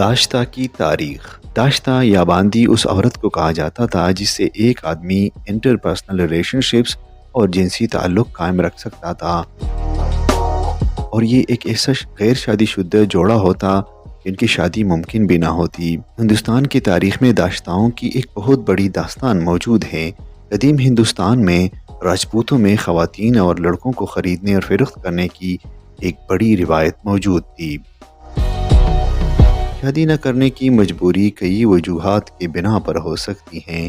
داشتہ کی تاریخ۔ داشتہ یا باندی اس عورت کو کہا جاتا تھا جس سے ایک آدمی انٹر پرسنل ریلیشن شپس اور جنسی تعلق قائم رکھ سکتا تھا، اور یہ ایک ایسا غیر شادی شدہ جوڑا ہوتا جن کی شادی ممکن بھی نہ ہوتی۔ ہندوستان کی تاریخ میں داشتاؤں کی ایک بہت بڑی داستان موجود ہے۔ قدیم ہندوستان میں راجپوتوں میں خواتین اور لڑکوں کو خریدنے اور فروخت کرنے کی ایک بڑی روایت موجود تھی۔ شادی نہ کرنے کی مجبوری کئی وجوہات کے بنا پر ہو سکتی ہیں،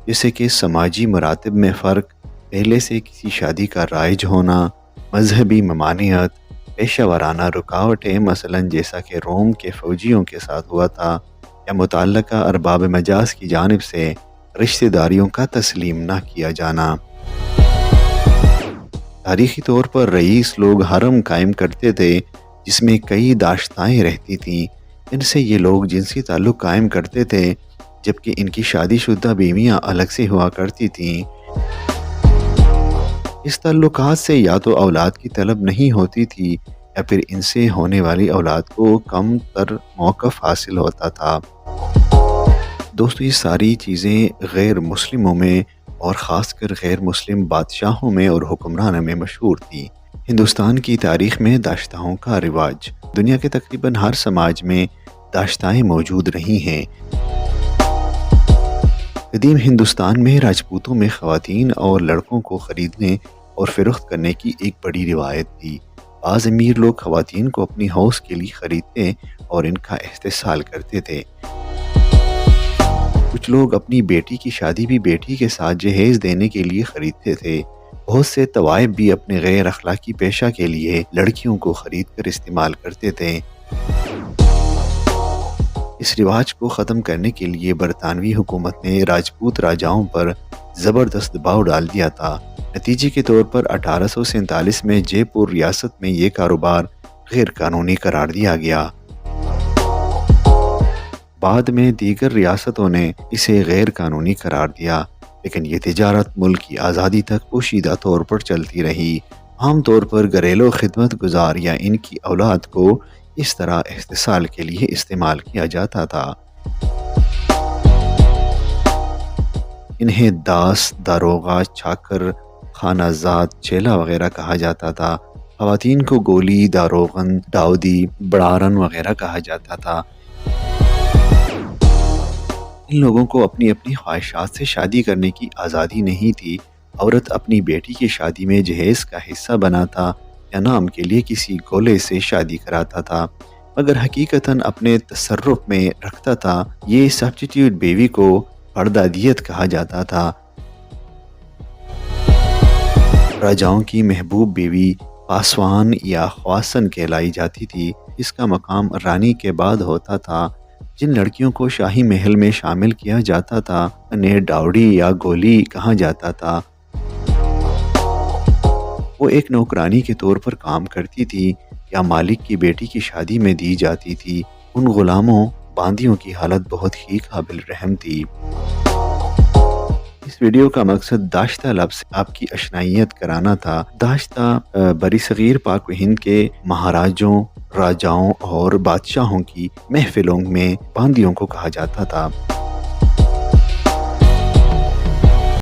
جیسے کہ سماجی مراتب میں فرق، پہلے سے کسی شادی کا رائج ہونا، مذہبی ممانعت، پیشہ ورانہ رکاوٹیں مثلا جیسا کہ روم کے فوجیوں کے ساتھ ہوا تھا، یا متعلقہ ارباب مجاز کی جانب سے رشتہ داریوں کا تسلیم نہ کیا جانا۔ تاریخی طور پر رئیس لوگ حرم قائم کرتے تھے جس میں کئی داشتائیں رہتی تھیں، ان سے یہ لوگ جنسی تعلق قائم کرتے تھے، جبکہ ان کی شادی شدہ بیویاں الگ سے ہوا کرتی تھیں۔ اس تعلقات سے یا تو اولاد کی طلب نہیں ہوتی تھی یا پھر ان سے ہونے والی اولاد کو کم تر موقف حاصل ہوتا تھا۔ دوستو، یہ ساری چیزیں غیر مسلموں میں اور خاص کر غیر مسلم بادشاہوں میں اور حکمرانوں میں مشہور تھی۔ ہندوستان کی تاریخ میں داشتاؤں کا رواج، دنیا کے تقریباً ہر سماج میں داشتائیں موجود رہی ہیں۔ قدیم ہندوستان میں راجپوتوں میں خواتین اور لڑکوں کو خریدنے اور فروخت کرنے کی ایک بڑی روایت تھی۔ بعض امیر لوگ خواتین کو اپنی حوض کے لیے خریدتے اور ان کا استحصال کرتے تھے۔ کچھ لوگ اپنی بیٹی کی شادی بھی بیٹی کے ساتھ جہیز دینے کے لیے خریدتے تھے۔ بہت سے طوائف بھی اپنے غیر اخلاقی پیشہ کے لیے لڑکیوں کو خرید کر استعمال کرتے تھے۔ اس رواج کو ختم کرنے کے لیے برطانوی حکومت نے راجپوت راجاؤں پر زبردست دباؤ ڈال دیا تھا۔ نتیجے کے طور پر 1847 میں جے پور ریاست میں یہ کاروبار غیر قانونی قرار دیا گیا۔ بعد میں دیگر ریاستوں نے اسے غیر قانونی قرار دیا، لیکن یہ تجارت ملک کی آزادی تک پوشیدہ طور پر چلتی رہی۔ عام طور پر گھریلو خدمت گزار یا ان کی اولاد کو اس طرح استحصال کے لیے استعمال کیا جاتا تھا۔ انہیں داس، داروغہ، چاکر، خانہ زاد، چیلا وغیرہ کہا جاتا تھا۔ خواتین کو گولی، داروغن، داودی، بڑارن وغیرہ کہا جاتا تھا۔ ان لوگوں کو اپنی اپنی خواہشات سے شادی کرنے کی آزادی نہیں تھی۔ عورت اپنی بیٹی کی شادی میں جہیز کا حصہ بنا تھا یا نام کے لیے کسی گولے سے شادی کراتا تھا، مگر حقیقتاً اپنے تصرف میں رکھتا تھا۔ یہ سبسٹیٹیوٹ بیوی کو پردہ دیت کہا جاتا تھا۔ راجاؤں کی محبوب بیوی پاسوان یا خواسن کہلائی جاتی تھی۔ اس کا مقام رانی کے بعد ہوتا تھا۔ جن لڑکیوں کو شاہی محل میں شامل کیا جاتا تھا انہیں ڈاوڑی یا گولی کہا جاتا تھا۔ وہ ایک نوکرانی کے طور پر کام کرتی تھی یا مالک کی بیٹی کی شادی میں دی جاتی تھی۔ ان غلاموں باندیوں کی حالت بہت ہی قابل رحم تھی۔ اس ویڈیو کا مقصد داشتہ لفظ سے آپ کی اشنائیت کرانا تھا۔ داشتہ برصغیر پاک و ہند کے مہاراجوں، راجاؤں اور بادشاہوں کی محفلوں میں باندیوں کو کہا جاتا تھا۔